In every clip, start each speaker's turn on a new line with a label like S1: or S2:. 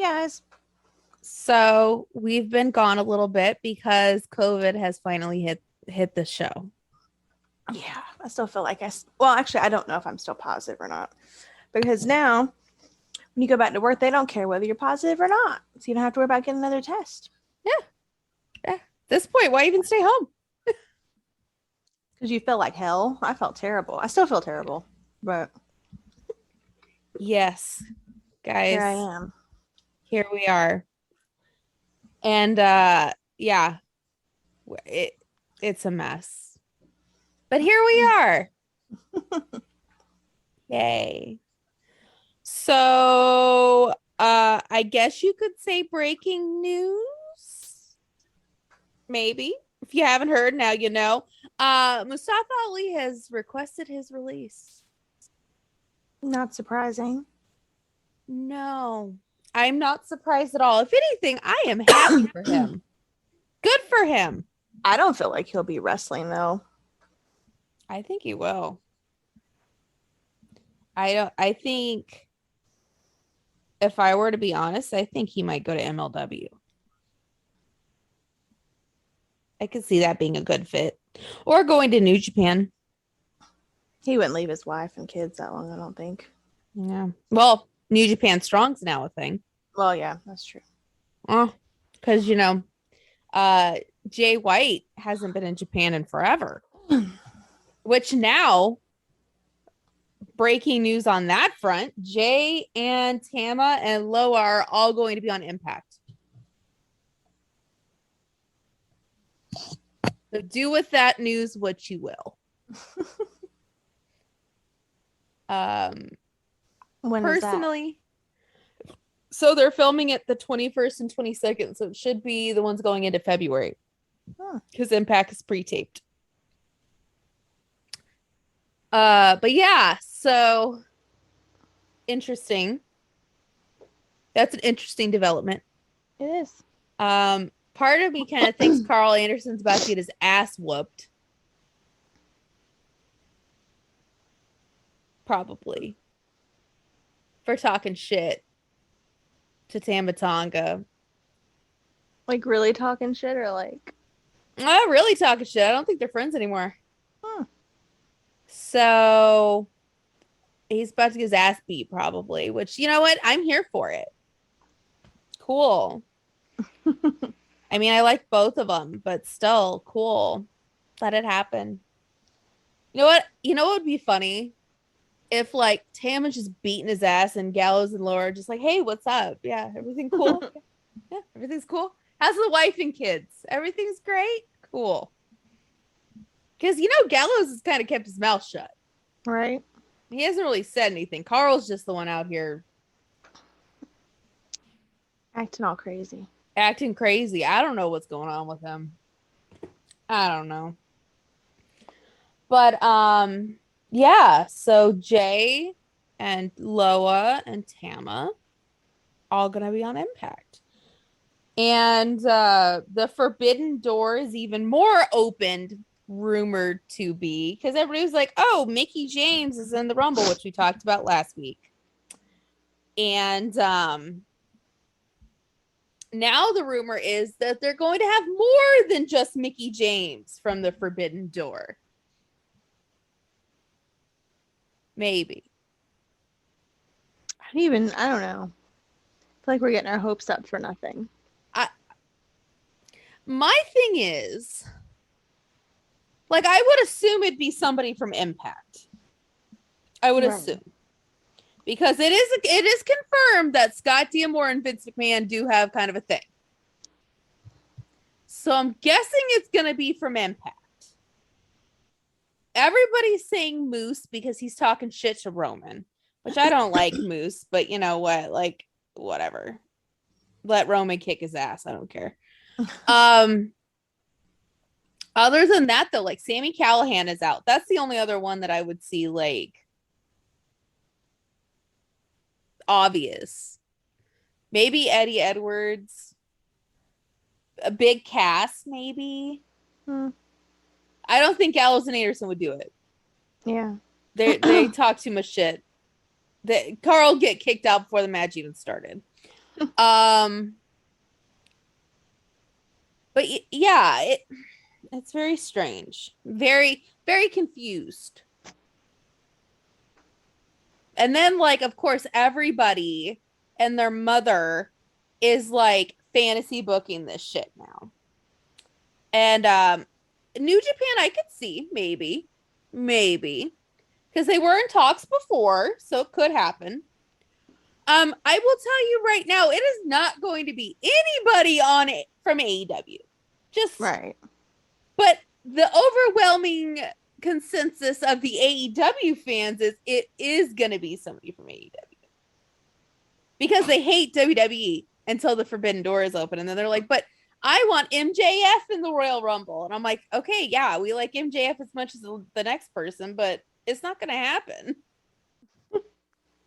S1: Hey guys.
S2: So we've been gone a little bit because COVID has finally hit the show.
S1: Yeah, I still feel like well, actually, I don't know if I'm still positive or not. Because now, when you go back to work, they don't care whether you're positive or not. So you don't have to worry about getting another test.
S2: Yeah, yeah. At this point, why even stay home?
S1: Because you feel like hell. I felt terrible. I still feel terrible. But
S2: Yes,
S1: here I
S2: guys,
S1: am.
S2: here we are. And yeah, it it's a mess. But here we are. Yay. So I guess you could say breaking news. Maybe. If you haven't heard, now you know. Mustafa Ali has requested his release.
S1: Not surprising.
S2: No, I'm not surprised at all. If anything, I am happy for him. Good for him.
S1: I don't feel like he'll be wrestling though.
S2: I think he will. I think if I were to be honest, I think he might go to MLW. I could see that being a good fit. Or going to New Japan.
S1: He wouldn't leave his wife and kids that long, I don't think.
S2: Yeah. Well, New Japan Strong's now a thing.
S1: Well, yeah, that's true.
S2: Oh, because Jay White hasn't been in Japan in forever. Which now, breaking news on that front, Jay and Tama and Loa are all going to be on Impact. So do with that news what you will.
S1: When
S2: Personally, so they're filming it the 21st and 22nd, so it should be the ones going into February because Impact is pre-taped. But yeah, so interesting. That's an interesting development.
S1: It is.
S2: Part of me kind of thinks Carl Anderson's about to get his ass whooped. Probably. For talking shit to Tama Tonga.
S1: Like really talking shit or like
S2: Really talking shit. I don't think they're friends anymore. So he's about to get his ass beat, probably, which, you know what? I'm here for it. Cool. I mean, I like both of them, but still cool. Let it happen. You know what? You know what would be funny? If like Tam is just beating his ass and Gallows and Laura are just like, hey, what's up? Yeah, everything cool? Yeah, everything's cool. How's the wife and kids? Everything's great? Cool. Because, Gallows has kind of kept his mouth shut.
S1: right?
S2: He hasn't really said anything. Carl's just the one out here
S1: Acting all crazy.
S2: acting crazy. I don't know what's going on with him. I don't know. But yeah, so Jay and Loa and Tama all gonna be on Impact. And the Forbidden Door is even more opened, rumored to be, because everybody was like, oh, Mickie James is in the Rumble, which we talked about last week. And now the rumor is that they're going to have more than just Mickie James from the Forbidden Door. Maybe.
S1: I don't know. I feel like we're getting our hopes up for nothing.
S2: My thing is, like, I would assume it'd be somebody from Impact. I would assume. Because it is confirmed that Scott D'Amore and Vince McMahon do have kind of a thing. So I'm guessing it's going to be from Impact. Everybody's saying Moose because he's talking shit to Roman, which I don't like Moose, but you know what? Like, whatever. Let Roman kick his ass. I don't care. Other than that, though, like Sami Callihan is out. That's the only other one that I would see, like, obvious. Maybe Eddie Edwards. A big cast, maybe. I don't think Gallows and Anderson would do it.
S1: Yeah.
S2: They talk too much shit. Carl get kicked out before the match even started. Um, but yeah, it's very strange. Very, very confused. And then, like, of course, everybody and their mother is like fantasy booking this shit now. And New Japan, I could see maybe, because they were in talks before, so it could happen. I will tell you right now, it is not going to be anybody on it from AEW. Just
S1: Right.
S2: But the overwhelming consensus of the AEW fans is it is going to be somebody from AEW because they hate WWE until the Forbidden Door is open. And then they're like, but I want MJF in the Royal Rumble. And I'm like, okay, yeah, we like MJF as much as the next person, but it's not going to happen.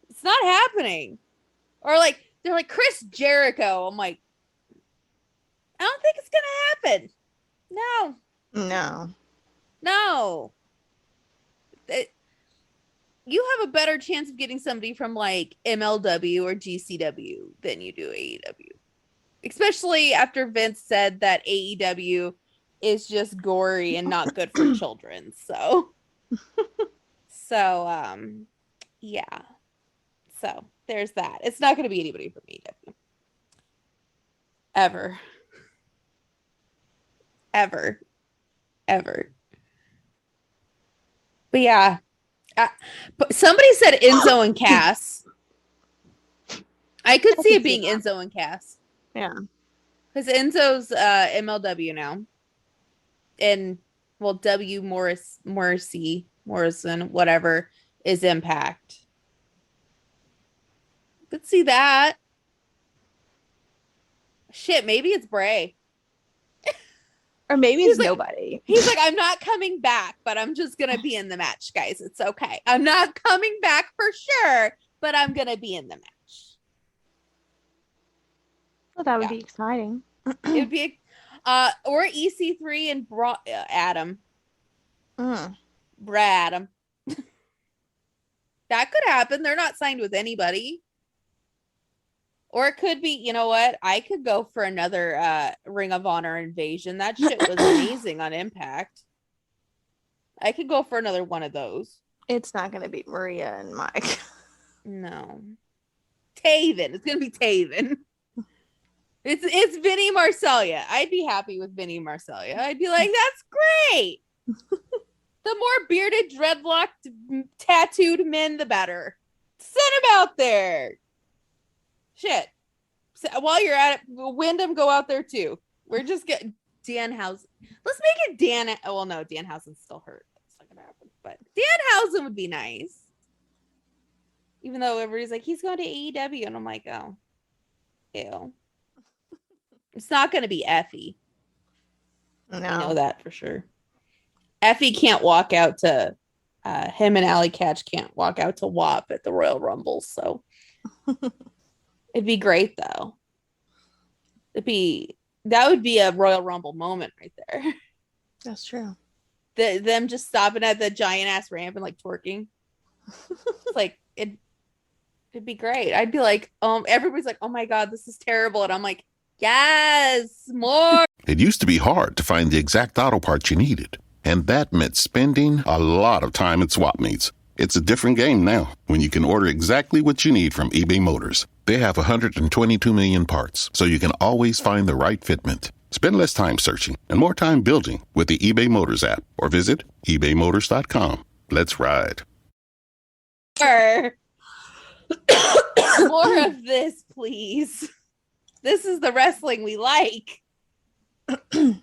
S2: It's not happening. Or like, they're like, Chris Jericho. I'm like, I don't think it's going to happen. No. You have a better chance of getting somebody from like MLW or GCW than you do AEW. Especially after Vince said that AEW is just gory and not good for children. So yeah. So there's that. It's not going to be anybody from AEW. Ever. But yeah. But somebody said Enzo and Cass. I could see it being Enzo and Cass.
S1: Yeah.
S2: Because Enzo's MLW now. And well, Morrison, whatever, is Impact. Could see that. Shit, maybe it's Bray.
S1: Or maybe it's nobody.
S2: He's like, I'm not coming back, but I'm just going to be in the match, guys. It's okay. I'm not coming back for sure, but I'm going to be in the match.
S1: Well, that would be exciting.
S2: It would be, or EC3 and Adam. Brad. That could happen. They're not signed with anybody. Or it could be, you know what? I could go for another Ring of Honor invasion. That shit was amazing on Impact. I could go for another one of those.
S1: It's not going to be Maria and Mike.
S2: No. Taven. It's going to be Taven. It's Vinny Marcellia. I'd be happy with Vinny Marcellia. I'd be like, that's great. The more bearded, dreadlocked, tattooed men, the better. Send him out there. Shit. So while you're at it, Wyndham, go out there too. We're just getting Danhausen. Let's make it Dan. Oh, well, no, Danhausen's still hurt. That's not gonna happen. But Danhausen would be nice. Even though everybody's like, he's going to AEW, and I'm like, oh, ew. It's not gonna be Effie.
S1: No.
S2: I know that for sure. Effie can't walk out to him and Alley Catch can't walk out to WAP at the Royal Rumble, so it'd be great though. That would be a Royal Rumble moment right there.
S1: That's true.
S2: Them just stopping at the giant ass ramp and like twerking. It's like it'd be great. I'd be like, everybody's like, oh my god, this is terrible, and I'm like, yes, more.
S3: It used to be hard to find the exact auto parts you needed, and that meant spending a lot of time at swap meets. It's a different game now when you can order exactly what you need from eBay Motors. They have 122 million parts, so you can always find the right fitment. Spend less time searching and more time building with the eBay Motors app, or visit ebaymotors.com. Let's ride.
S2: More of this, please. This is the wrestling we like.
S1: I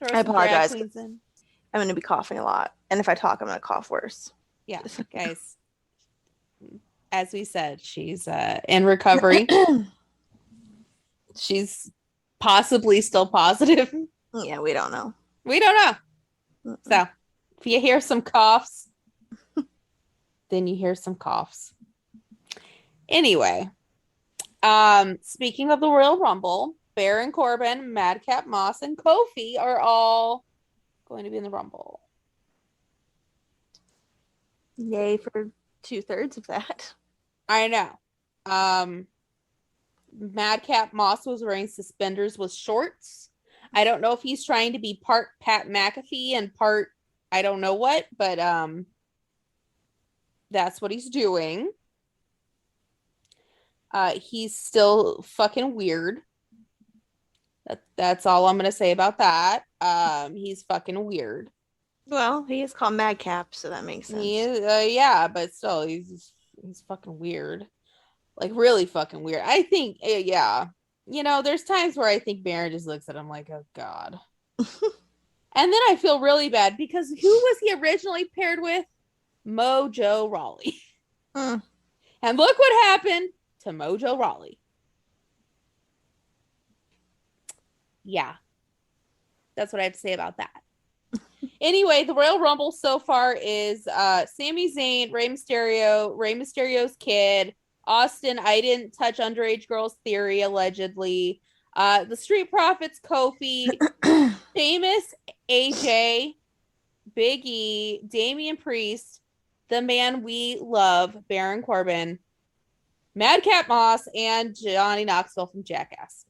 S1: apologize. I'm going to be coughing a lot. And if I talk, I'm going to cough worse.
S2: Yeah, guys. As we said, she's in recovery. She's possibly still positive.
S1: Yeah, we don't know.
S2: So if you hear some coughs, then you hear some coughs. Anyway, speaking of the Royal Rumble, Baron Corbin, Madcap Moss, and Kofi are all going to be in the Rumble.
S1: Yay for 2/3 of that.
S2: I know. Madcap Moss was wearing suspenders with shorts. I don't know if he's trying to be part Pat McAfee and part I don't know what, but that's what he's doing. He's still fucking weird. That's all I'm gonna say about that. He's fucking weird.
S1: Well, he is called Madcap, so that makes sense.
S2: He is, yeah, but still, he's fucking weird. Like really fucking weird. I think, yeah. You know, there's times where I think Baron just looks at him like, oh god. And then I feel really bad because who was he originally paired with? Mojo Rawley.
S1: Mm.
S2: And look what happened to Mojo Rawley. Yeah. That's what I have to say about that. Anyway, the Royal Rumble so far is Sami Zayn, Rey Mysterio's kid, Austin, I didn't touch underage girls theory, allegedly. The Street Profits, Kofi, Famous, AJ, Big E, Damian Priest, the man we love, Baron Corbin, Madcap Moss, and Johnny Knoxville from Jackass.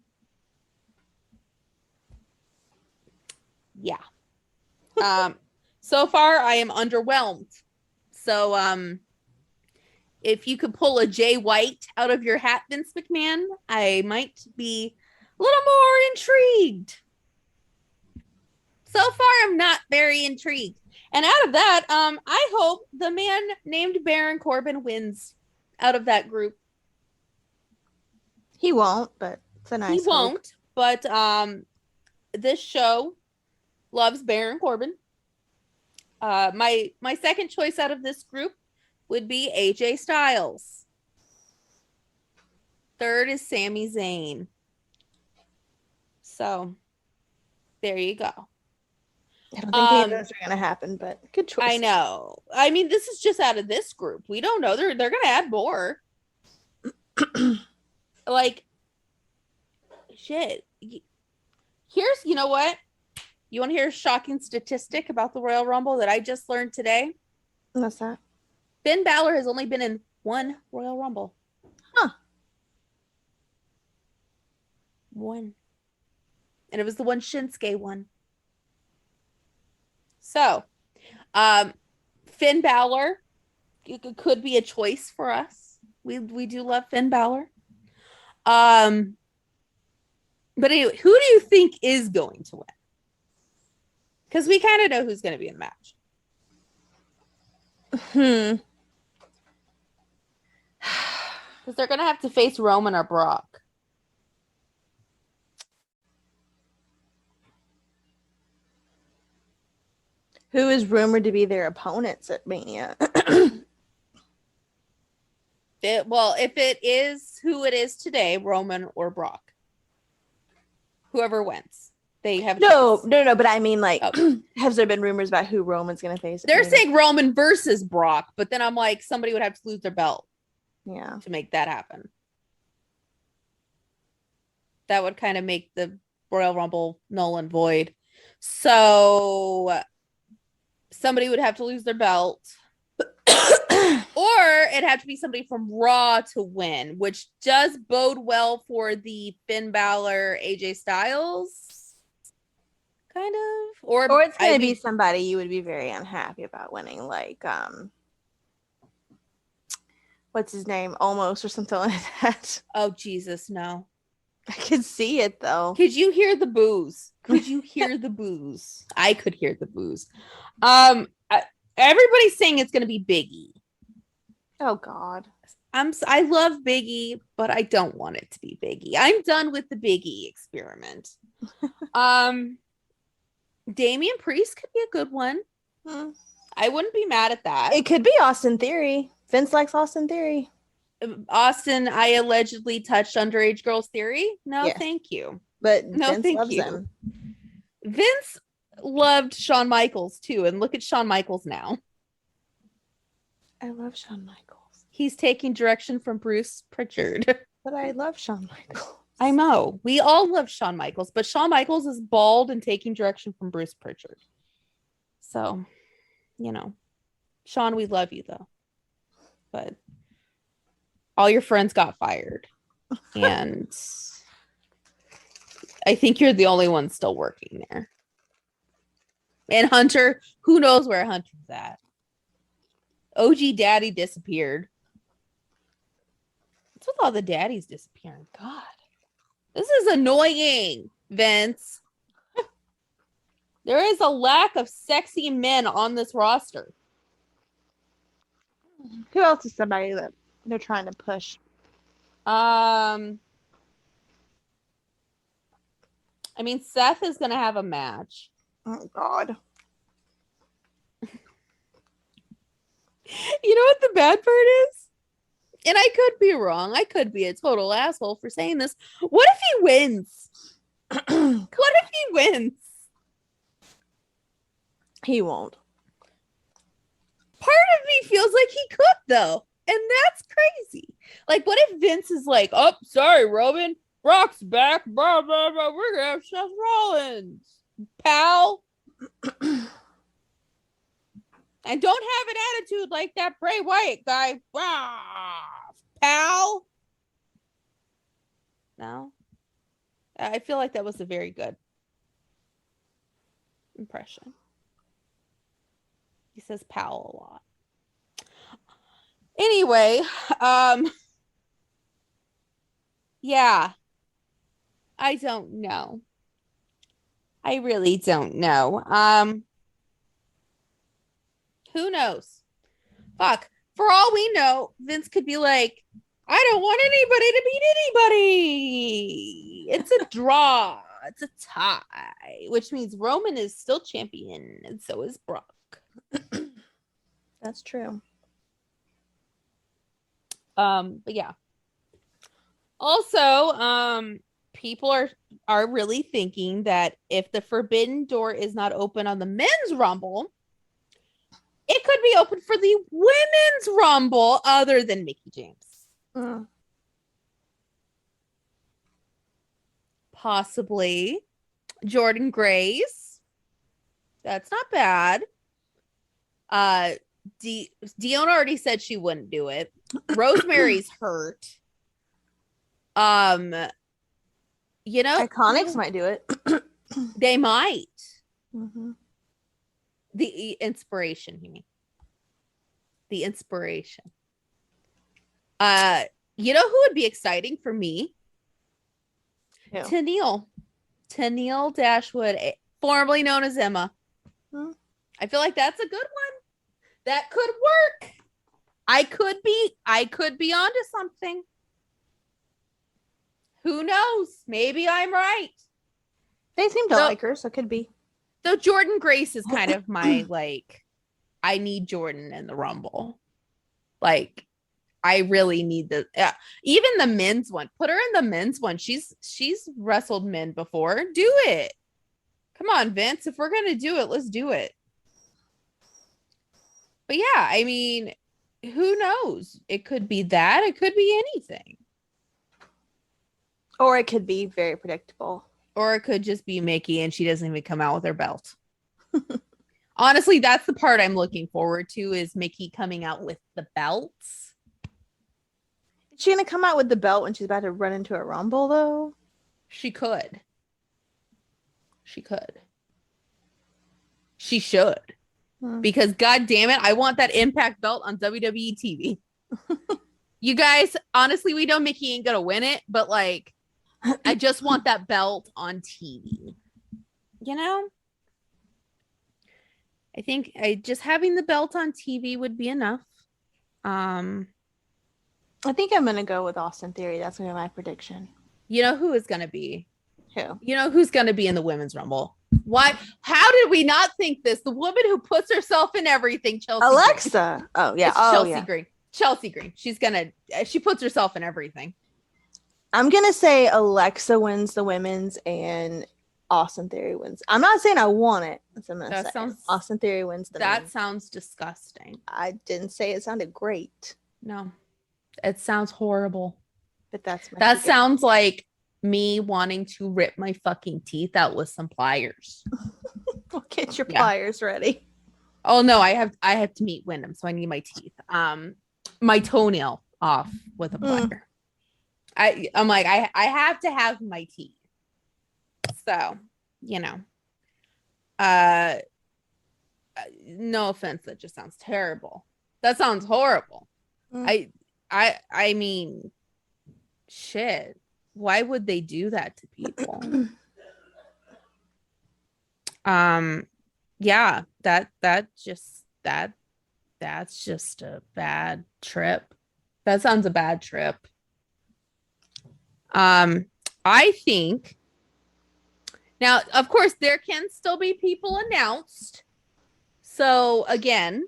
S2: Yeah. So far I am underwhelmed. So if you could pull a Jay White out of your hat, Vince McMahon, I might be a little more intrigued. So far I'm not very intrigued. And out of that, I hope the man named Baron Corbin wins out of that group.
S1: He won't, but it's a nice
S2: He won't, but this show loves Baron Corbin. My second choice out of this group would be AJ Styles. Third is Sami Zayn. So there you go.
S1: I don't think any of those are going to happen, but good choice.
S2: I know. I mean, this is just out of this group. We don't know. They're going to add more. Like, shit. Here's, you know what? You want to hear a shocking statistic about the Royal Rumble that I just learned today?
S1: What's that?
S2: Finn Balor has only been in one Royal Rumble.
S1: Huh.
S2: One. And it was the one Shinsuke won. So, Finn Balor could be a choice for us. We do love Finn Balor. But anyway, who do you think is going to win? Because we kind of know who's going to be in the match. Because they're going to have to face Roman or Brock.
S1: Who is rumored to be their opponents at Mania?
S2: Well, if it is who it is today, Roman or Brock. Whoever wins. They have
S1: no, but I mean, like, has there been rumors about who Roman's going to face?
S2: They're saying Roman versus Brock, but then I'm like, somebody would have to lose their belt.
S1: Yeah.
S2: To make that happen. That would kind of make the Royal Rumble null and void. So somebody would have to lose their belt. Or it'd have to be somebody from Raw to win, which does bode well for the Finn Balor, AJ Styles. Kind of. Or
S1: it's going to be somebody you would be very unhappy about winning, like, what's his name? Almost, or something like that.
S2: Oh, Jesus, no.
S1: I could see it, though.
S2: Could you hear the boos? Could you hear the boos? I could hear the boos. Everybody's saying it's going to be Big E.
S1: Oh, God.
S2: I love Big E, but I don't want it to be Big E. I'm done with the Big E experiment. Damian Priest could be a good one. I wouldn't be mad at that.
S1: It could be Austin Theory. Vince likes Austin Theory.
S2: Austin, I allegedly touched underage girls theory. No, yes. Thank you.
S1: But
S2: no,
S1: Vince loves him.
S2: Vince loved Shawn Michaels too, and look at Shawn Michaels now.
S1: I love Shawn Michaels.
S2: He's taking direction from Bruce Pritchard.
S1: But I love Shawn Michaels.
S2: I know. We all love Shawn Michaels, but Shawn Michaels is bald and taking direction from Bruce Pritchard. So, you know, Shawn, we love you though. But all your friends got fired. And I think you're the only one still working there. And Hunter, who knows where Hunter's at? OG Daddy disappeared. What's with all the daddies disappearing? God, this is annoying, Vince. There is a lack of sexy men on this roster.
S1: Who else is somebody that they're trying to push?
S2: I mean, Seth is going to have a match.
S1: Oh, God.
S2: You know what the bad part is? And I could be wrong. I could be a total asshole for saying this. What if he wins? What if he wins?
S1: He won't.
S2: Part of me feels like he could, though. And that's crazy. Like, what if Vince is like, oh, sorry, Roman. Brock's back. Blah, blah, blah. We're going to have Seth Rollins. Pal. And don't have an attitude like that Bray Wyatt guy. Pal. No. I feel like that was a very good impression. He says pal a lot. Anyway, yeah. I don't know. I really don't know. Who knows? Fuck. For all we know, Vince could be like, I don't want anybody to beat anybody. It's a draw. It's a tie, which means Roman is still champion, and so is Brock.
S1: That's true.
S2: But yeah. Also, people are really thinking that if the Forbidden Door is not open on the men's Rumble, it could be open for the women's Rumble other than Mickie James. Possibly Jordan Grace. That's not bad. Dion already said she wouldn't do it. Rosemary's hurt. You know,
S1: Iconics might do it.
S2: They might.
S1: Mm-hmm.
S2: The inspiration, you mean? The inspiration. You know who would be exciting for me?
S1: Who?
S2: Tennille Dashwood, formerly known as Emma.
S1: Hmm.
S2: I feel like that's a good one. That could work. I could be onto something. Who knows? Maybe I'm right.
S1: They seem to like her, so it could be.
S2: Though Jordan Grace is kind of my, like, I need Jordan in the Rumble. Like, I really need even the men's one. Put her in the men's one. She's wrestled men before. Do it. Come on, Vince. If we're gonna do it, let's do it. But yeah, I mean, who knows? It could be that. It could be anything.
S1: Or it could be very predictable.
S2: Or it could just be Mickie and she doesn't even come out with her belt. Honestly, that's the part I'm looking forward to, is Mickie coming out with the belts.
S1: Is she going to come out with the belt when she's about to run into a Rumble, though?
S2: She could. She could. She should. Because, God damn it, I want that Impact belt on WWE TV. You guys, honestly, we know Mickie ain't going to win it, but, like, I just want that belt on TV. You know? I think just having the belt on TV would be enough.
S1: I think I'm going to go with Austin Theory. That's going to be my prediction.
S2: You know who is going to be?
S1: Who?
S2: You know who's going to be in the Women's Rumble? Why? How did we not think this? The woman who puts herself in everything, Chelsea
S1: Alexa.
S2: Green.
S1: Oh, yeah.
S2: It's Chelsea Green. Chelsea Green. She puts herself in everything.
S1: I'm going to say Alexa wins the women's and Austin Theory wins. I'm not saying I want it. That's what I'm going to say. Austin Theory wins the
S2: That
S1: men's.
S2: sounds disgusting.
S1: I didn't say it sounded great.
S2: No. It sounds horrible.
S1: But that's my
S2: That
S1: prediction.
S2: sounds like me wanting to rip my fucking teeth out with some pliers.
S1: Well, get your pliers ready.
S2: Oh no, I have to meet Wyndham, so I need my teeth. My toenail off with a plier. I'm like, I have to have my tea. So, no offense, that just sounds terrible. That sounds horrible. I mean, shit. Why would they do that to people? Yeah, that's just a bad trip. That sounds a bad trip. I think now, of course, there can still be people announced. So again,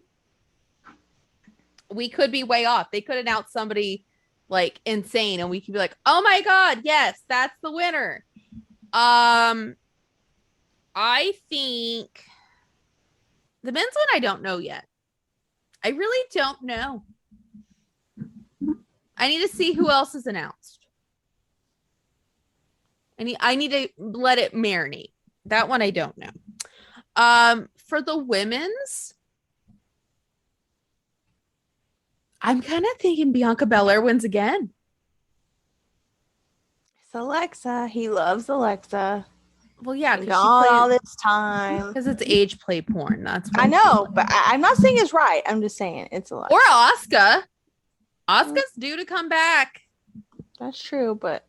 S2: we could be way off. They could announce somebody like insane, and we could be like, "Oh my god, yes, that's the winner." I think the men's one I don't know yet. I really don't know. I need to see who else is announced. I need to let it marinate. That one I don't know. For the women's, I'm kind of thinking Bianca Belair wins again.
S1: It's Alexa. He loves Alexa.
S2: Well, yeah,
S1: because all this time.
S2: Because it's age play porn. That's
S1: I know, but I'm not saying it's right. I'm just saying it's Alexa.
S2: Or Asuka. Asuka's due to come back.
S1: That's true, but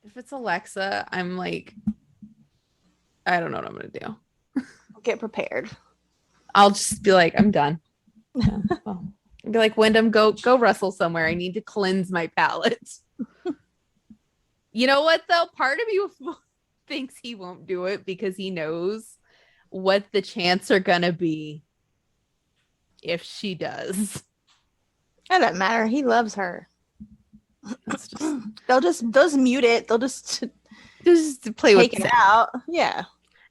S2: if it's Alexa, I'm like, I don't know what I'm gonna do.
S1: Get prepared.
S2: I'll just be like, I'm done. Yeah, well, I'd be like, Wyndham, go wrestle somewhere. I need to cleanse my palate. You know what though? Part of you thinks he won't do it because he knows what the chances are gonna be if she does.
S1: It doesn't matter. He loves her. They'll just mute it. They'll just
S2: play with
S1: it out. Yeah.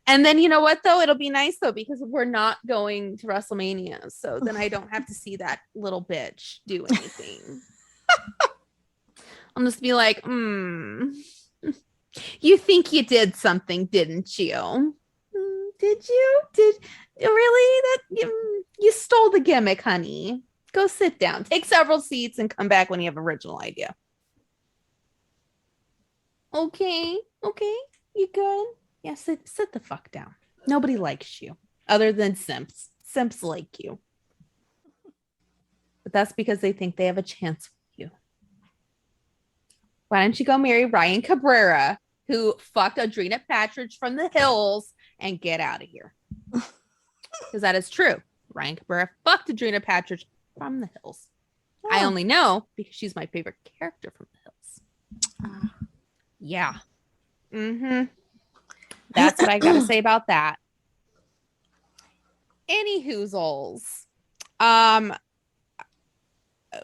S2: And then you know what though? It'll be nice though because we're not going to WrestleMania, so then I don't have to see that little bitch do anything. I'll just be like, you think you did something, didn't you? Did you? Did really? That you stole the gimmick, honey. Go sit down, take several seats, and come back when you have an original idea. Okay, you good? Yeah, sit the fuck down. Nobody likes you other than simps. Simps like you, but that's because they think they have a chance with you. Why don't you go marry Ryan Cabrera, who fucked Adrena Patridge from the hills, and get out of here? Because that is true. Ryan Cabrera fucked Adrena Patridge from the hills. Oh. I only know because she's my favorite character from the hills. Yeah. That's what I gotta say about that. Any hoozles.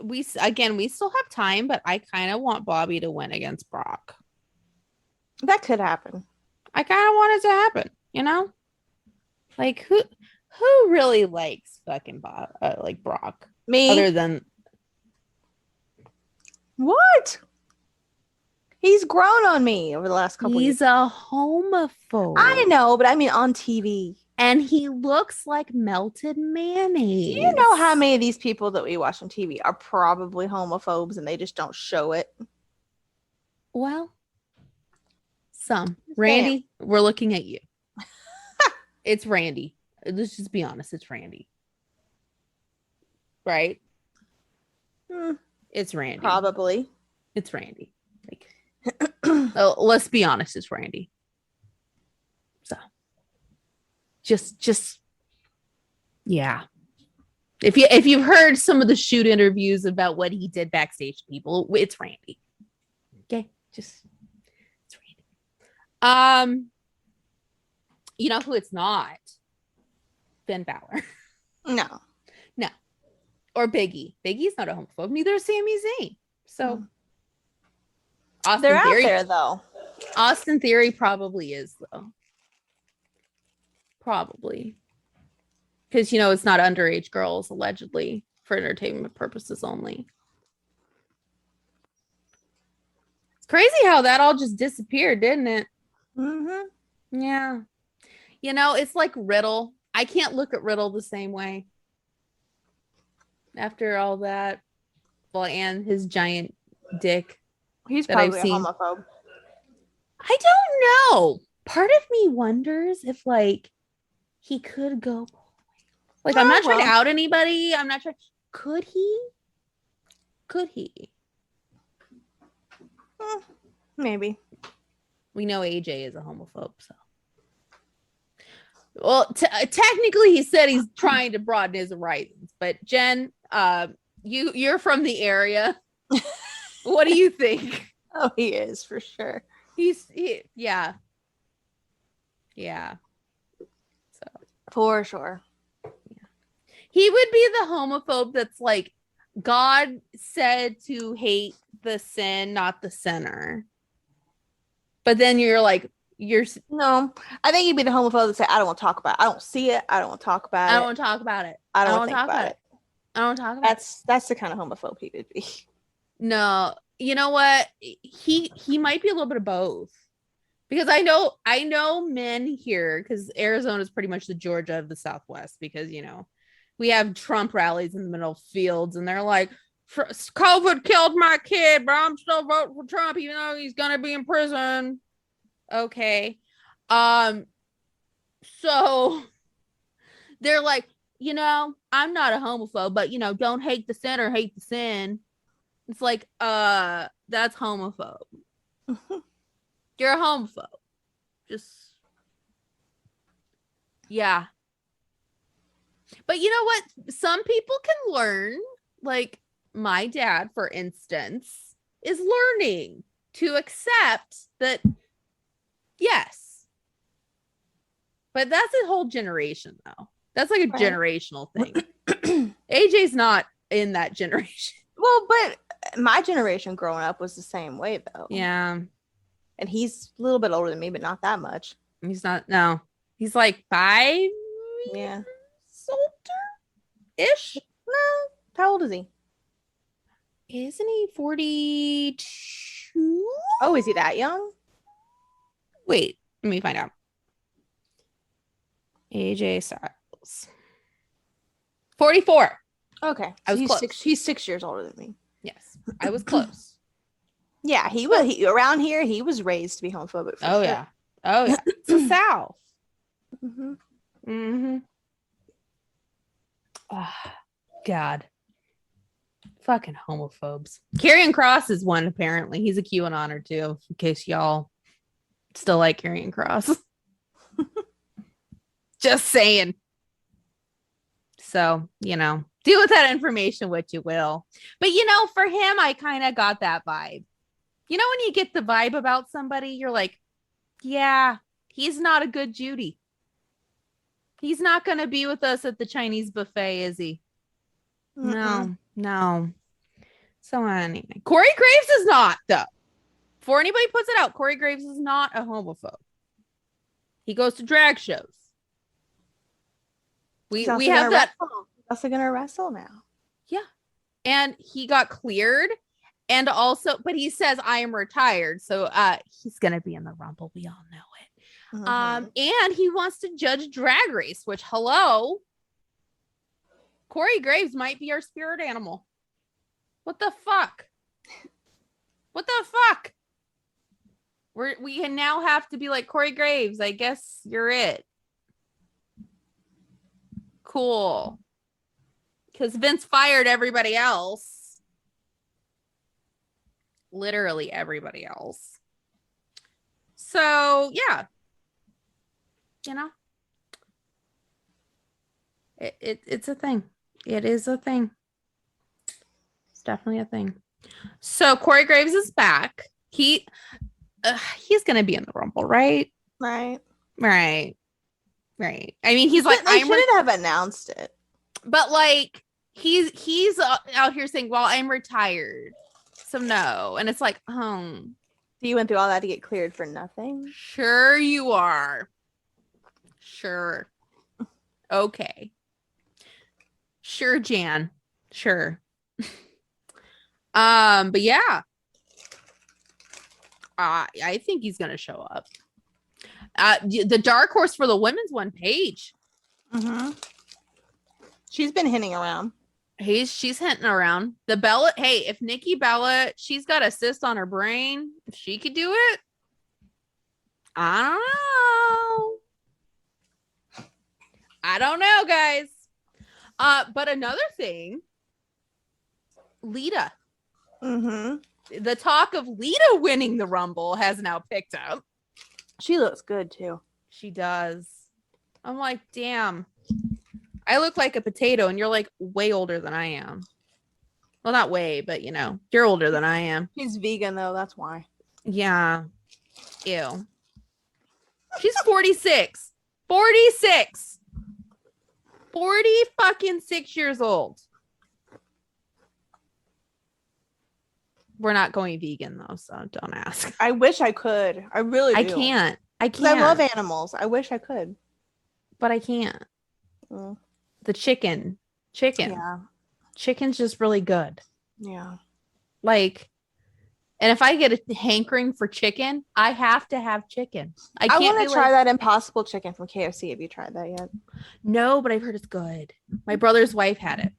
S2: We still have time, but I kind of want Bobby to win against Brock.
S1: That could happen.
S2: I kind of want it to happen, you know? Like who really likes fucking Brock?
S1: Me.
S2: Other than
S1: what? He's grown on me over the last couple years.
S2: He's a homophobe.
S1: I know, but I mean on TV.
S2: And he looks like melted mayonnaise.
S1: Do you know how many of these people that we watch on TV are probably homophobes and they just don't show it?
S2: Well, some. Randy, we're looking at you. It's Randy. Let's just be honest. It's Randy. Right? It's Randy.
S1: Probably.
S2: It's Randy. Like, let's be honest. It's Randy. So, just, yeah. If you've heard some of the shoot interviews about what he did backstage to people, it's Randy. Okay, it's Randy. You know who it's not? Finn Balor.
S1: No.
S2: Or Biggie. Biggie's not a homophobe. Neither is Sami Zayn. So
S1: they're out there though.
S2: Austin Theory probably is though. Probably. Because it's not underage girls allegedly for entertainment purposes only. It's crazy how that all just disappeared, didn't it? Yeah. It's like Riddle. I can't look at Riddle the same way. After all that, well, and his giant dick
S1: He's
S2: that I've
S1: probably a
S2: seen.
S1: homophobe.
S2: I don't know. Part of me wonders if like he could go. Like I'm not trying to out anybody. I'm not trying. Could he? Could he?
S1: Maybe.
S2: We know AJ is a homophobe, so. Well, technically, he said he's trying to broaden his horizons. But Jen, you're from the area. What do you think?
S1: Oh, he is for sure.
S2: Yeah. So
S1: For sure.
S2: yeah. He would be the homophobe that's like, God said to hate the sin, not the sinner. But then you're like,
S1: no. I think he'd be the homophobe that say, I don't want to talk about it. I don't see it. I don't want to talk about it.
S2: I don't want to talk about it.
S1: I don't want to think about it.
S2: I don't talk about it.
S1: That's the kind of homophobe he would be.
S2: No, you know what? He might be a little bit of both. Because I know men here, because Arizona is pretty much the Georgia of the Southwest, because we have Trump rallies in the middle of fields, and they're like, COVID killed my kid, but I'm still voting for Trump, even though he's gonna be in prison. Okay. So they're like, I'm not a homophobe, but don't hate the sinner, hate the sin. It's like, that's homophobe. You're a homophobe. Just, yeah. But you know what? Some people can learn. Like my dad, for instance, is learning to accept that, yes. But that's a whole generation, though. That's like a generational thing. AJ's not in that generation.
S1: Well, but my generation growing up was the same way, though.
S2: Yeah.
S1: And he's a little bit older than me, but not that much.
S2: He's not. No. He's like 5
S1: years
S2: older-ish.
S1: No. How old is he?
S2: Isn't he 42?
S1: Oh, is he that young?
S2: Wait, let me find out. AJ Styles. 44.
S1: Okay.
S2: I was close.
S1: He's 6 years older than me.
S2: Yes, I was close.
S1: Yeah, he was. Around here, he was raised to be homophobic.
S2: Oh, sure. Yeah. Oh, yeah. It's the South.
S1: Mm-hmm.
S2: Mm-hmm. Oh, God. Fucking homophobes. Karrion Kross is one, apparently. He's a QAnoner, too, in case y'all still like Karrion Kross. Just saying. So, do with that information what you will. But, for him, I kind of got that vibe. When you get the vibe about somebody, you're like, yeah, he's not a good Judy. He's not going to be with us at the Chinese buffet, is he? No. So anyway, Corey Graves is not, though. Before anybody puts it out, Corey Graves is not a homophobe. He goes to drag shows. We have that.
S1: He's also going to wrestle now.
S2: Yeah. And he got cleared. And also, but he says, I am retired. So he's going to be in the Rumble. We all know it. Mm-hmm. And he wants to judge Drag Race, which, hello, Corey Graves might be our spirit animal. What the fuck? What the fuck? We can now have to be like, Corey Graves, I guess you're it. Cool. Because Vince fired everybody else. Literally everybody else. So, yeah. It's a thing. It is a thing. It's definitely a thing. So Corey Graves is back. He's gonna be in the Rumble, right?
S1: Right.
S2: I mean, he's like,
S1: I shouldn't have announced it.
S2: But like, he's out here saying, "Well, I'm retired." So no. And it's like, So
S1: you went through all that to get cleared for nothing?
S2: Sure you are. Sure. Okay. Sure, Jan. Sure. But yeah. I think he's gonna show up. The dark horse for the women's one, Paige.
S1: Mm-hmm. She's been hinting around.
S2: She's hinting around the Bella. Hey, if Nikki Bella, she's got a cyst on her brain. If she could do it, I don't know, guys. But another thing, Lita.
S1: Mm-hmm.
S2: The talk of Lita winning the Rumble has now picked up.
S1: She looks good too.
S2: She does. I'm like, damn. I look like a potato, and you're like way older than I am. Well, not way, but you know, you're older than I am.
S1: She's vegan though, that's why.
S2: Yeah. Ew. She's 46. 46. 40 fucking 6 years old. We're not going vegan though, so don't ask.
S1: I wish I could. I really do.
S2: I can't. I
S1: 'Cause I
S2: can't.
S1: love animals. I wish I could.
S2: But I can't.
S1: Mm.
S2: The chicken.
S1: Yeah.
S2: Chicken's just really good.
S1: Yeah.
S2: Like, and if I get a hankering for chicken, I have to have chicken. I
S1: I
S2: can't
S1: want to try that Impossible Chicken from KFC. Have you tried that yet?
S2: No, but I've heard it's good. My brother's wife had it.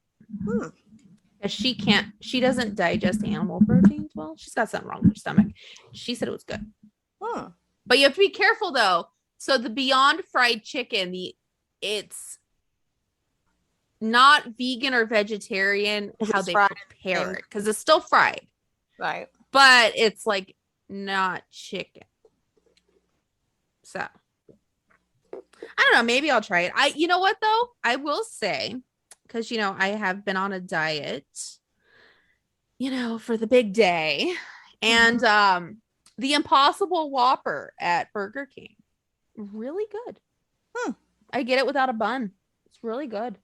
S2: She doesn't digest animal proteins well. She's got something wrong with her stomach. She said it was good. But you have to be careful though. So the Beyond Fried Chicken, it's not vegan or vegetarian how they prepare it, because it's still fried.
S1: Right.
S2: But it's like not chicken. So I don't know. Maybe I'll try it. You know what though? I will say, because you know, I have been on a diet, you know, for the big day. And the Impossible Whopper at Burger King. Really good. I get it without a bun. It's really good.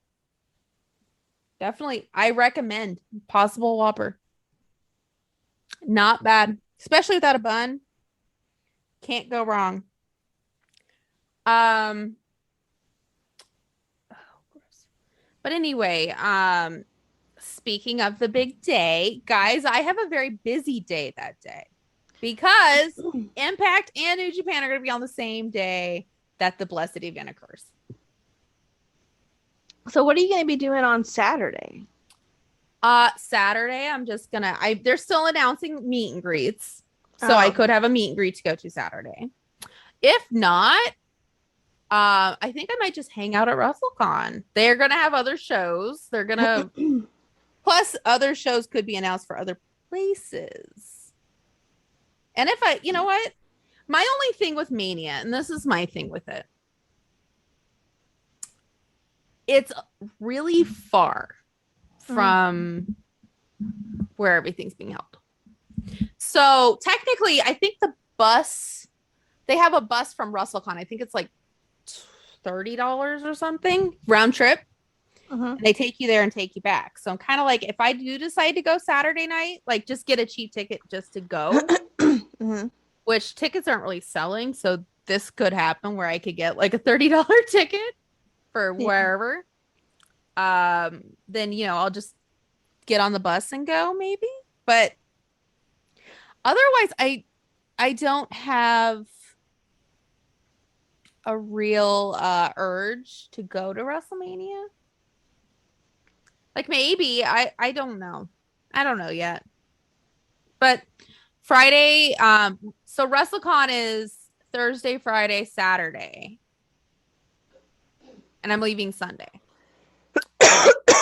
S2: Definitely. I recommend Impossible Whopper. Not bad. Especially without a bun. Can't go wrong. But anyway, speaking of the big day, guys, I have a very busy day that day because Impact and New Japan are going to be on the same day that the Blessed event occurs.
S1: So what are you going to be doing on Saturday?
S2: Saturday, I'm just gonna. They're still announcing meet and greets, so I could have a meet and greet to go to Saturday. If not, I think I might just hang out at WrestleCon. They're gonna have other shows. They're gonna plus other shows could be announced for other places. And if you know what, my only thing with Mania, and this is my thing with it, it's really far from where everything's being held. So technically, I think they have a bus from WrestleCon. I think it's like $30 or something round trip. They take you there and take you back. So I'm kind of like, if I do decide to go Saturday night, like just get a cheap ticket just to go, which tickets aren't really selling. So this could happen where I could get like a $30 ticket for wherever. Then, you know, I'll just get on the bus and go maybe. But otherwise, I don't have a real urge to go to WrestleMania. Like maybe I don't know. I don't know yet. But Friday, so WrestleCon is Thursday, Friday, Saturday. And I'm leaving Sunday.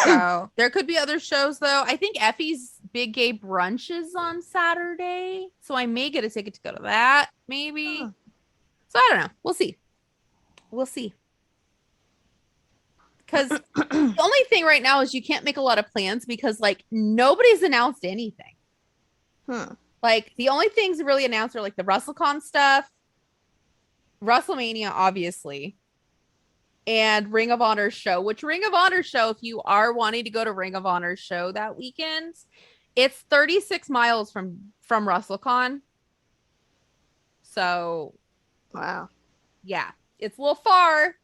S2: So there could be other shows though. I think Effie's Big Gay Brunch is on Saturday. So I may get a ticket to go to that, maybe. So I don't know. We'll see. We'll see. Because the only thing right now is you can't make a lot of plans because like nobody's announced anything. Like the only things really announced are like the WrestleCon stuff, WrestleMania, obviously, and Ring of Honor show, which Ring of Honor show, if you are wanting to go to Ring of Honor show that weekend, it's 36 miles from WrestleCon. So,
S1: wow.
S2: Yeah, it's a little far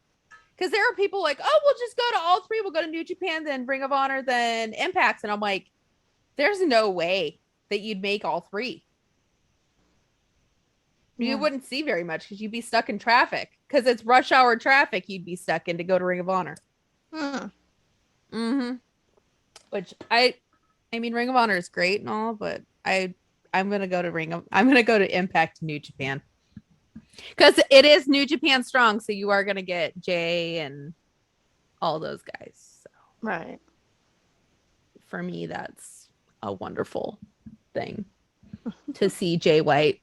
S2: because there are people like, oh, we'll just go to all three. We'll go to New Japan, then Ring of Honor, then Impact. And I'm like, there's no way that you'd make all three. You wouldn't see very much because you'd be stuck in traffic because it's rush hour traffic you'd be stuck in to go to Ring of Honor. Which which I mean, Ring of Honor is great and all, but I'm gonna go to I'm gonna go to Impact New Japan because it is New Japan strong. So you are gonna get Jay and all those guys. So
S1: Right.
S2: for me, that's a wonderful thing to see Jay White.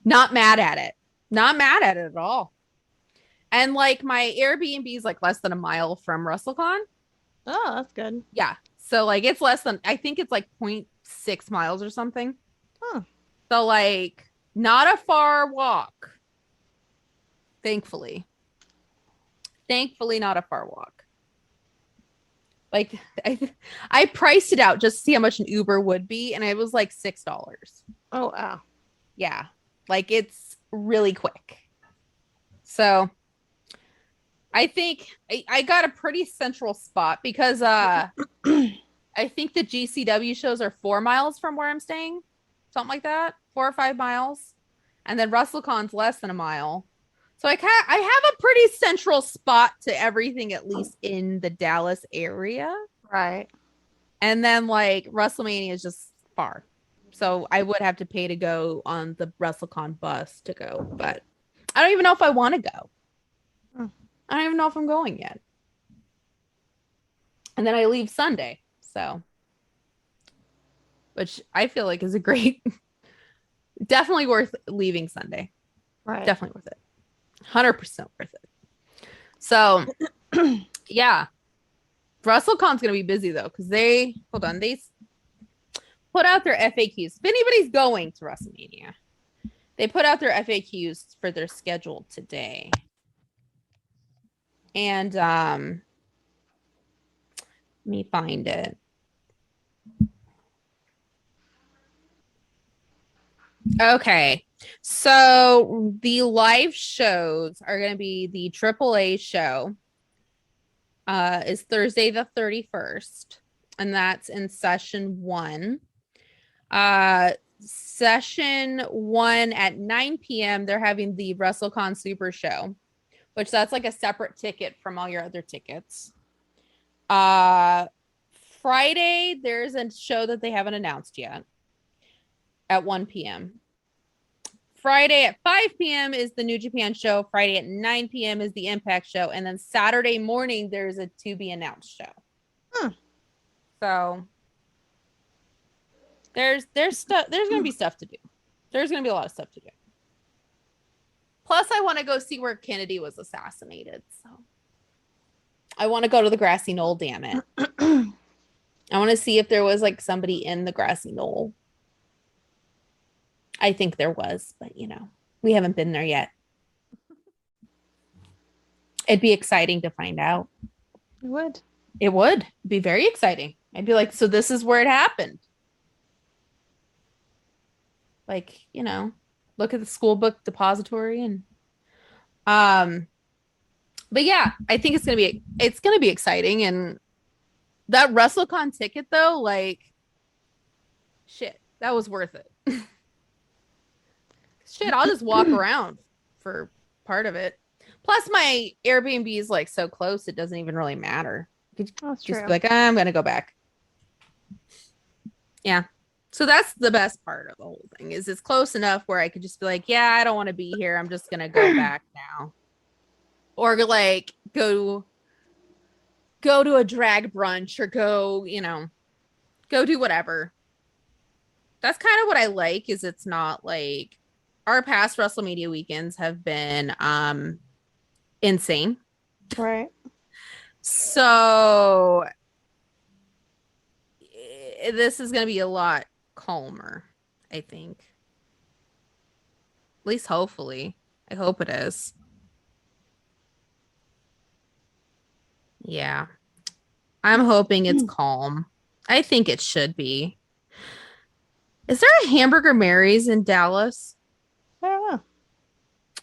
S2: Not mad at it. Not mad at it at all. And like my Airbnb is like less than a mile from WrestleCon.
S1: Oh, that's good.
S2: Yeah. So like it's less than, I think it's like 0.6 miles or something.
S1: Huh.
S2: So like not a far walk. Thankfully. Thankfully, not a far walk. Like I priced it out just to see how much an Uber would be, and it was like $6.
S1: Oh, wow.
S2: Yeah. Like it's really quick. So I think I got a pretty central spot because I think the GCW shows are 4 miles from where I'm staying. Something like that. 4 or 5 miles. And then WrestleCon's less than a mile. So I have a pretty central spot to everything, at least in the Dallas area.
S1: Right.
S2: And then like WrestleMania is just far. So I would have to pay to go on the WrestleCon bus to go. But I don't even know if I want to go. I don't even know if I'm going yet. And then I leave Sunday. So, which I feel like is a great, definitely worth leaving Sunday.
S1: Right.
S2: Definitely worth it. 100% worth it. So, yeah. WrestleCon's going to be busy though, because they put out their FAQs. If anybody's going to WrestleMania, they put out their FAQs for their schedule today. And let me find it. Okay. So the live shows are going to be the AAA show is Thursday the 31st, and that's in session 1. Session 1 at 9 p.m. they're having the WrestleCon Super Show, which that's like a separate ticket from all your other tickets. Friday there's a show that they haven't announced yet at 1 p.m. Friday at 5 p.m. is the New Japan show. Friday at 9 p.m. is the Impact show. And then Saturday morning, there's a to be announced show. So there's going to be stuff to do. There's going to be a lot of stuff to do. Plus, I want to go see where Kennedy was assassinated. So I want to go to the grassy knoll, damn it. I want to see if there was like somebody in the grassy knoll. I think there was, but you know, we haven't been there yet. It'd be exciting to find out.
S1: It would.
S2: It would be very exciting. I'd be like, so this is where it happened. Like, you know, look at the school book depository and but yeah, I think it's gonna be exciting. And that WrestleCon ticket though, like shit, that was worth it. Shit, I'll just walk around for part of it. Plus, my Airbnb is like so close, it doesn't even really matter.
S1: That's
S2: just
S1: true.
S2: be like, I'm gonna go back. Yeah. So that's the best part of the whole thing is it's close enough where I could just be like, yeah, I don't want to be here. I'm just gonna go back now. Or like go to a drag brunch or go do whatever. That's kind of what I like is it's not like our past WrestleMania weekends have been insane.
S1: Right.
S2: So this is going to be a lot calmer, I think. At least hopefully. I hope it is. Yeah. I'm hoping it's calm. I think it should be. Is there a Hamburger Mary's in Dallas?
S1: I don't know.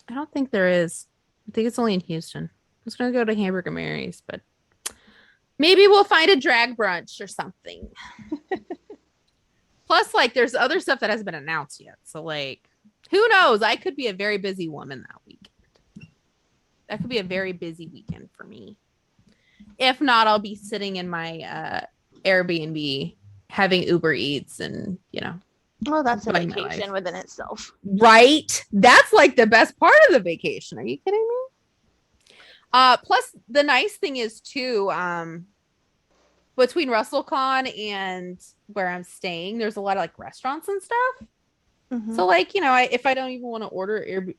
S2: I don't think there is. I think it's only in Houston. I was going to go to Hamburger Mary's, but maybe we'll find a drag brunch or something. Plus, like, there's other stuff that hasn't been announced yet. So, like, who knows? I could be a very busy woman that weekend. That could be a very busy weekend for me. If not, I'll be sitting in my Airbnb having Uber Eats and,
S1: Well, that's a
S2: enjoying my
S1: vacation
S2: life.
S1: within itself.
S2: Right? That's like the best part of the vacation. Are you kidding me? Plus the nice thing is too, between WrestleCon and where I'm staying, there's a lot of like restaurants and stuff.
S1: Mhm.
S2: So like, if I don't even want to order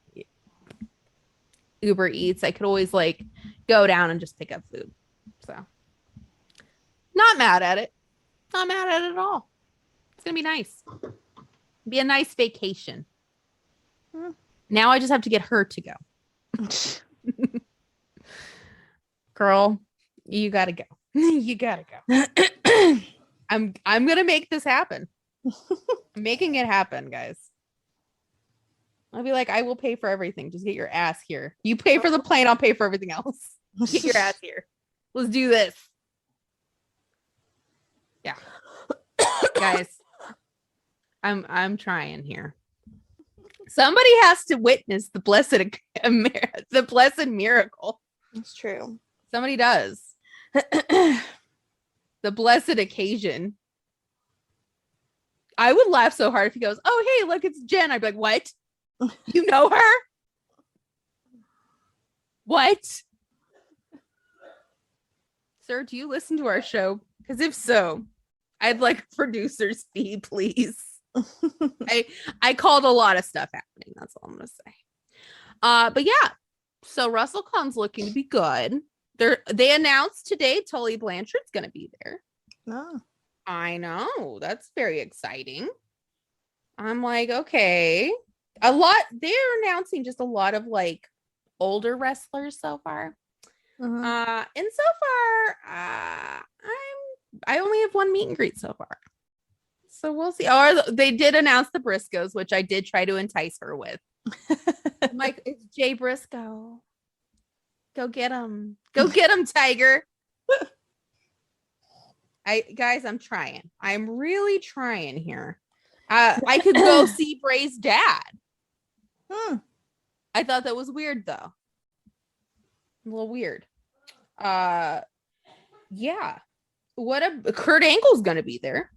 S2: Uber Eats, I could always like go down and just pick up food. So not mad at it. Not mad at it at all. It's gonna be nice. Be a nice vacation.
S1: Hmm.
S2: Now I just have to get her to go. Girl, you gotta go. You gotta go. I'm gonna make this happen. I'm making it happen, guys. I'll be like, I will pay for everything. Just get your ass here. You pay for the plane, I'll pay for everything else. Get your ass here. Let's do this. Yeah. Guys, I'm trying here. Somebody has to witness the blessed miracle.
S1: It's true.
S2: Somebody does. The blessed occasion. I would laugh so hard if he goes, "Oh, hey, look, it's Jen." I'd be like, "What? You know her? What? Sir, do you listen to our show? Because if so, I'd like a producer's fee, please." I called a lot of stuff happening. That's all I'm gonna say. But yeah, so WrestleCon's looking to be good. They announced today Tully Blanchard's gonna be there.
S1: No.
S2: I know, that's very exciting. I'm like, okay. They're announcing just a lot of like older wrestlers so far.
S1: Mhm.
S2: And so far, I only have one meet and greet so far. So we'll see. Or they did announce the Briscoes, which I did try to entice her with. I'm like, it's Jay Briscoe. Go get him. Go get him, Tiger. Guys, I'm trying. I'm really trying here. I could go see Bray's dad. I thought that was weird though. A little weird. Yeah. Kurt Angle's gonna be there.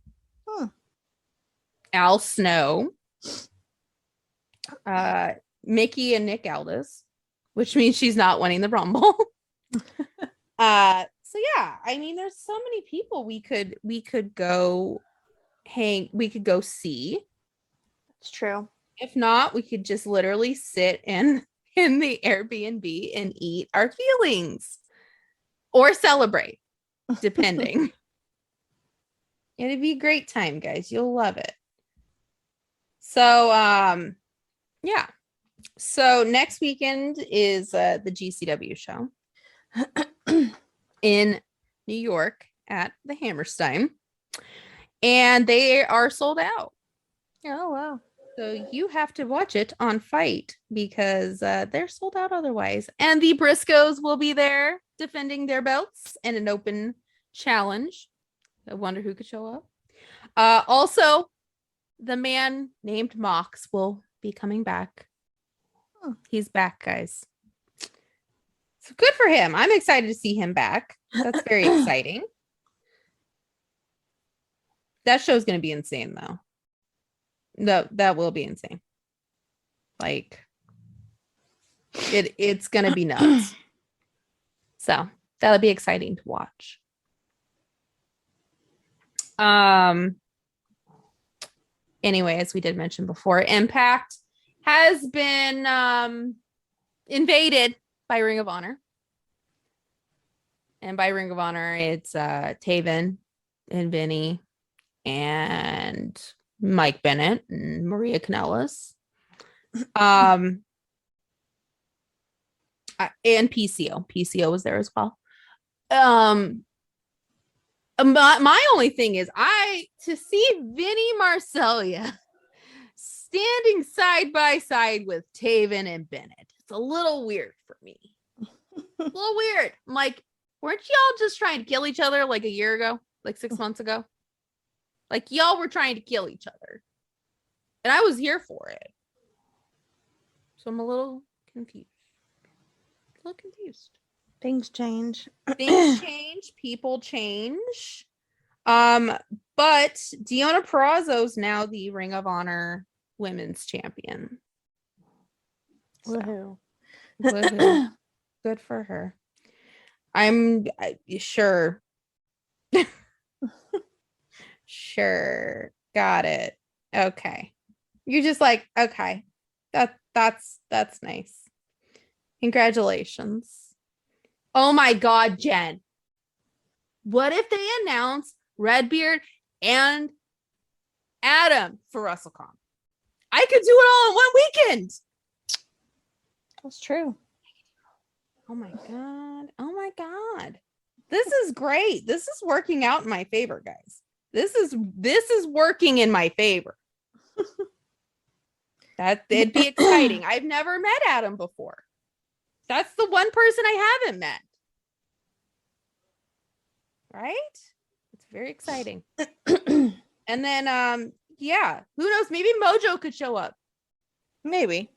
S2: Al Snow. Mickey and Nick Aldis, which means she's not winning the Rumble. So yeah, I mean, there's so many people we could go see.
S1: It's true.
S2: If not, we could just literally sit in the Airbnb and eat our feelings or celebrate, depending. It'd be a great time, guys. You'll love it. So, yeah. So next weekend is the GCW show in New York at the Hammerstein, and they are sold out.
S1: Oh wow.
S2: So you have to watch it on Fight because they're sold out otherwise. And the Briscoes will be there defending their belts in an open challenge. I wonder who could show up. Also, the man named Mox will be coming back. He's back, guys. So good for him. I'm excited to see him back. That's very exciting. That show's going to be insane, though. That will be insane. Like, it's going to be nuts. So that'll be exciting to watch. Anyway, as we did mention before, Impact has been invaded by Ring of Honor. And by Ring of Honor, it's Taven and Vinny and Mike Bennett and Maria Kanellis. And PCO. PCO was there as well. My only thing is to see Vinny Marcellia standing side by side with Taven and Bennett. It's a little weird for me. A little weird. I'm like, weren't y'all just trying to kill each other like a year ago? Like 6 months ago? Like y'all were trying to kill each other. And I was here for it. So I'm a little confused.
S1: Things change.
S2: Things change, people change. But Deonna Purrazzo's now the Ring of Honor Women's Champion.
S1: Woohoo.
S2: Woohoo. Good for her. I'm sure. Sure. Got it. Okay. You're just like, okay. That's nice. Congratulations. Oh my God, Jen. What if they announce Redbeard and Adam for WrestleCon? I could do it all in one weekend.
S1: That's true.
S2: Oh my God. Oh my God. This is great. This is working out in my favor, guys. This is working in my favor. That it'd be exciting. I've never met Adam before. That's the one person I haven't met. Right? It's very exciting. And then yeah, who knows? Maybe Mojo could show up.
S1: Maybe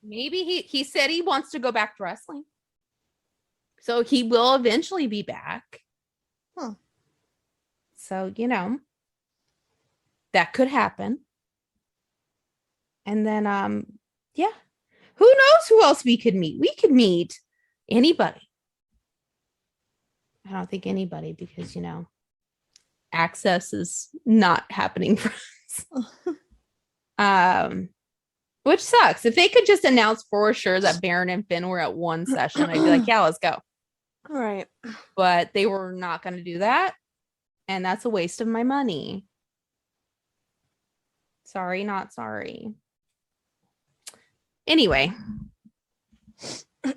S2: He said he wants to go back to wrestling. So he will eventually be back.
S1: Huh.
S2: So, that could happen. And then yeah. Who knows who else we could meet? We could meet anybody. I don't think anybody because, access is not happening for us. Which sucks. If they could just announce for sure that Baron and Finn were at one session, I'd be like, yeah, let's go.
S1: All right.
S2: But they were not going to do that. And that's a waste of my money. Sorry, not sorry. Anyway.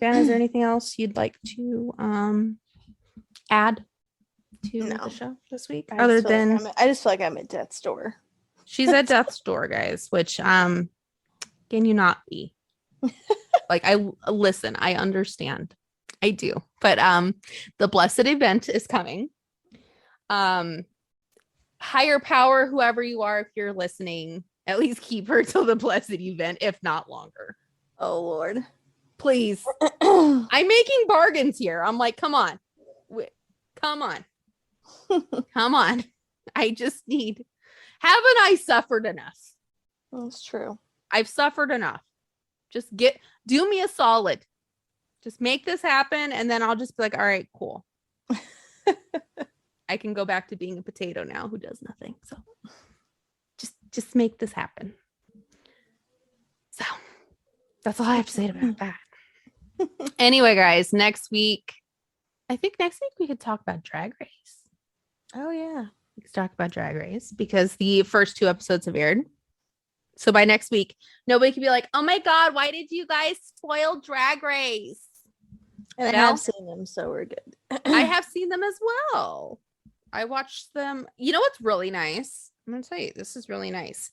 S2: Dan, is there anything else you'd like to add to the show this week? Other than
S1: I just feel like I'm at death's door.
S2: She's at death's door, guys, which can you not be? Like, I understand. I do. But the blessed event is coming. Higher power, whoever you are, if you're listening, at least keep her till the blessed event, if not longer.
S1: Oh Lord.
S2: Please. I'm making bargains here. I'm like, come on. Come on. Come on. I just haven't I suffered enough?
S1: That's true.
S2: I've suffered enough. Just do me a solid. Just make this happen. And then I'll just be like, all right, cool. I can go back to being a potato now who does nothing. So just make this happen. So that's all I have to say about that. Anyway, guys, next week we could talk about Drag Race.
S1: Oh yeah.
S2: We could talk about Drag Race because the first 2 episodes have aired. So by next week, nobody can be like, oh my God, why did you guys spoil Drag Race?
S1: And I have seen them, so we're good.
S2: I have seen them as well. I watched them. You know what's really nice? I'm going to tell you, this is really nice.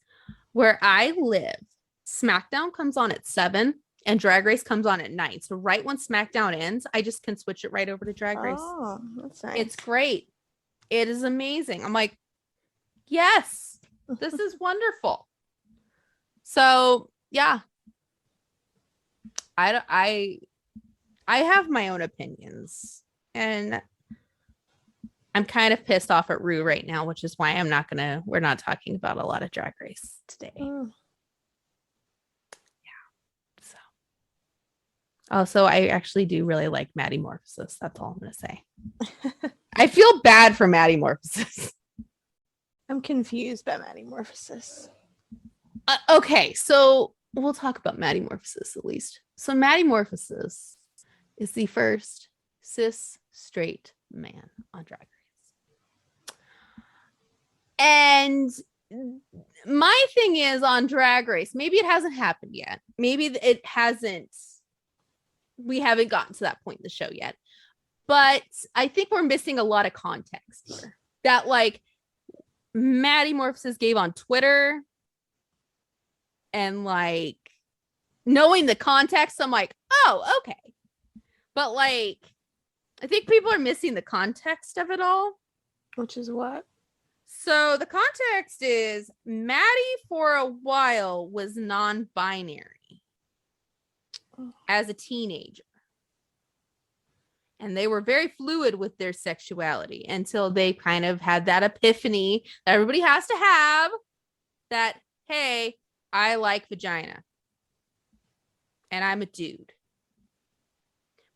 S2: Where I live, SmackDown comes on at 7 and Drag Race comes on at 9. So right when SmackDown ends, I just can switch it right over to Drag Race.
S1: Oh, that's nice.
S2: It's great. It is amazing. I'm like, yes, this is wonderful. So yeah, I have my own opinions, and I'm kind of pissed off at Rue right now, which is why we're not talking about a lot of Drag Race today.
S1: Oh.
S2: Yeah. So also, I actually do really like Maddie Morphosis. That's all I'm going to say. I feel bad for Maddie Morphosis.
S1: I'm confused by Maddie Morphosis.
S2: Okay, so we'll talk about Maddie Morphosis at least. So Maddie Morphosis is the first cis straight man on Drag Race. And my thing is on Drag Race, maybe it hasn't happened yet. Maybe it hasn't. We haven't gotten to that point in the show yet. But I think we're missing a lot of context here. That like Maddie Morphosis gave on Twitter. And like knowing the context, I'm like, oh, okay. But like, I think people are missing the context of it all.
S1: Which is what?
S2: So the context is Maddie for a while was non-binary as a teenager. And they were very fluid with their sexuality until they kind of had that epiphany that everybody has to have that, hey, I like vagina. And I'm a dude.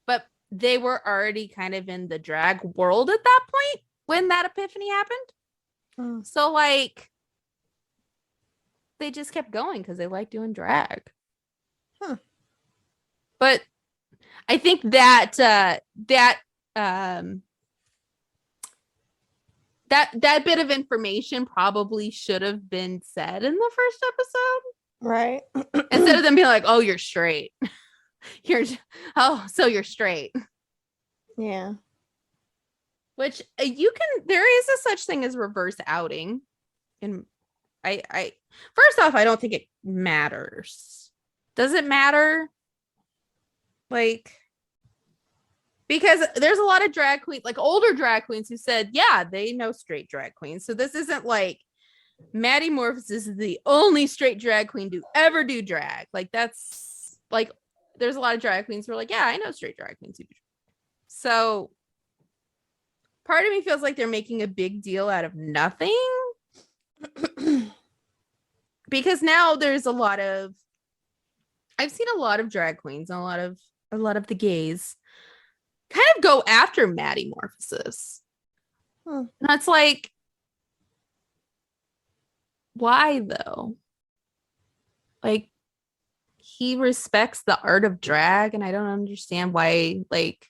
S2: But they were already kind of in the drag world at that point when that epiphany happened. So like they just kept going because they like doing drag. But I think that that bit of information probably should have been said in the first episode.
S1: Right.
S2: Instead of them being like, oh, you're straight. So you're straight.
S1: Yeah.
S2: Which there is a such thing as reverse outing. And I first off, I don't think it matters. Does it matter? Like, because there's a lot of drag queens, like older drag queens, who said, yeah, they know straight drag queens. So this isn't like Maddie Morphosis is the only straight drag queen to ever do drag. Like, that's like, there's a lot of drag queens who are like, yeah, I know straight drag queens who do. So part of me feels like they're making a big deal out of nothing. Because now there's I've seen a lot of drag queens and a lot of the gays kind of go after Maddie Morphosis. And that's like, why though? Like, he respects the art of drag, and I don't understand why. Like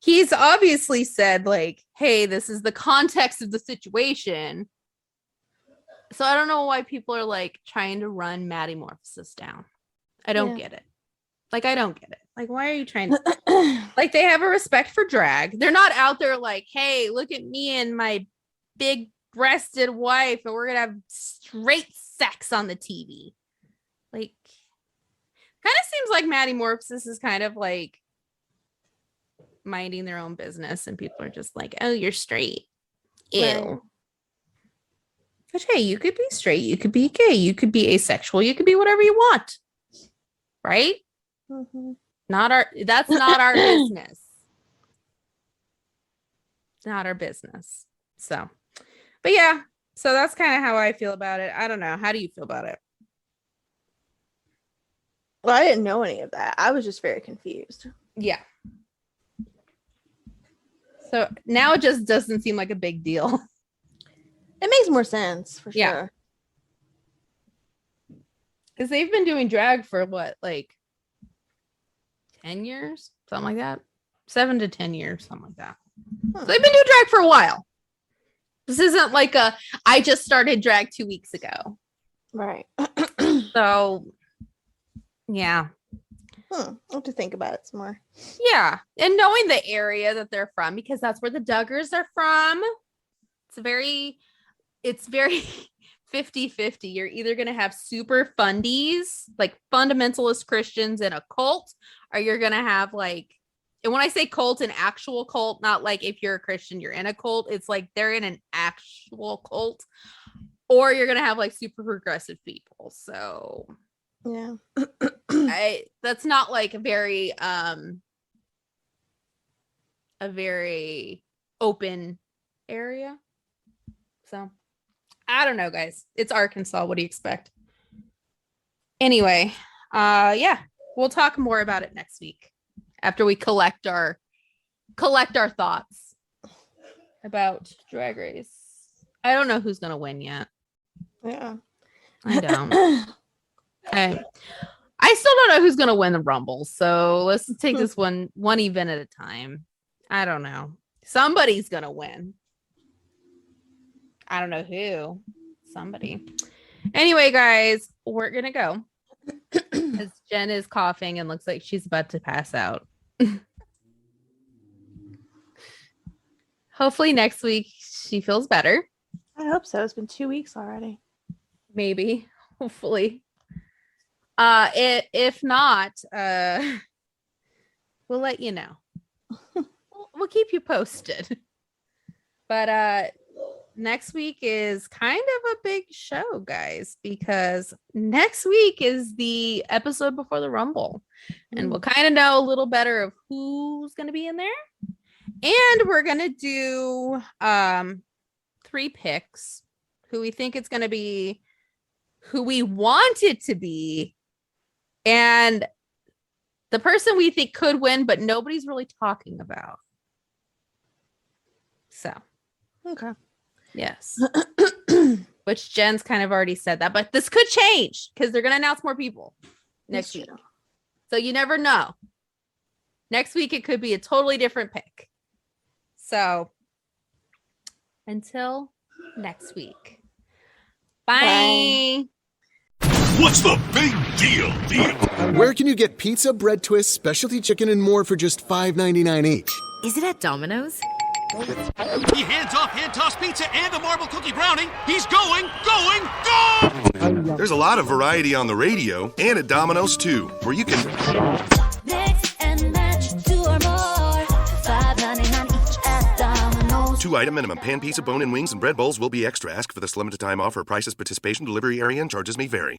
S2: he's obviously said like, hey, this is the context of the situation. So I don't know why people are like trying to run Maddie Morphosis down. I don't get it. Like, I don't get it. Like, why are you trying to like, they have a respect for drag. They're not out there like, hey, look at me and my big breasted wife and we're gonna have straight sex on the TV. Like, kind of seems like Maddie Morphosis is kind of like minding their own business and people are just like, oh, you're straight. Ew. Right. But hey, you could be straight, you could be gay, you could be asexual, you could be whatever you want. Right? That's not our business. Not our business. So, but yeah, so that's kind of how I feel about it. I don't know. How do you feel about it?
S1: Well, I didn't know any of that. I was just very confused.
S2: Yeah. So now it just doesn't seem like a big deal.
S1: It makes more sense for sure.
S2: Because they've been doing drag for what, like 10 years? Something like that. 7 to 10 years, something like that. So they've been doing drag for a while. This isn't like I just started drag 2 weeks ago.
S1: Right.
S2: So, yeah.
S1: I'll have to think about it some more.
S2: Yeah. And knowing the area that they're from, because that's where the Duggars are from. It's very 50-50. You're either going to have super fundies, like fundamentalist Christians in a cult, or you're going to have like, and when I say cult, an actual cult, not like if you're a Christian, you're in a cult. It's like they're in an actual cult, or you're going to have like super progressive people. So
S1: yeah,
S2: that's not like a very open area. So I don't know, guys. It's Arkansas. What do you expect? Anyway, yeah, we'll talk more about it next week after we collect our thoughts about Drag Race. I don't know who's gonna win yet.
S1: Yeah,
S2: I don't. I still don't know who's gonna win the Rumble. So let's take this one event at a time. I don't know. Somebody's gonna win. I don't know who. Somebody. Anyway, guys, we're gonna go because Jen is coughing and looks like she's about to pass out. Hopefully next week she feels better.
S1: I hope so. It's been 2 weeks already.
S2: Maybe. Hopefully. If not, we'll let you know. We'll keep you posted. But next week is kind of a big show, guys, because next week is the episode before the Rumble. And we'll kind of know a little better of who's going to be in there. And we're going to do 3 picks, who we think it's going to be, who we want it to be, and the person we think could win, but nobody's really talking about. So,
S1: Okay.
S2: yes. Which Jen's kind of already said that, but this could change because they're going to announce more people next week. So you never know. Next week, it could be a totally different pick. So until next week. Bye.
S4: What's the big deal?
S5: Where can you get pizza, bread twists, specialty chicken, and more for just $5.99 each?
S6: Is it at Domino's?
S4: He hands off hand-tossed pizza and a marble cookie brownie. He's going! There's a lot of variety on the radio and at Domino's too, where you can
S7: Mix and match 2 or more. $5.99 each at Domino's.
S4: 2-item minimum. Pan pizza, bone-in wings, and bread bowls will be extra. Ask for this limited time offer. Prices, participation, delivery area, and charges may vary.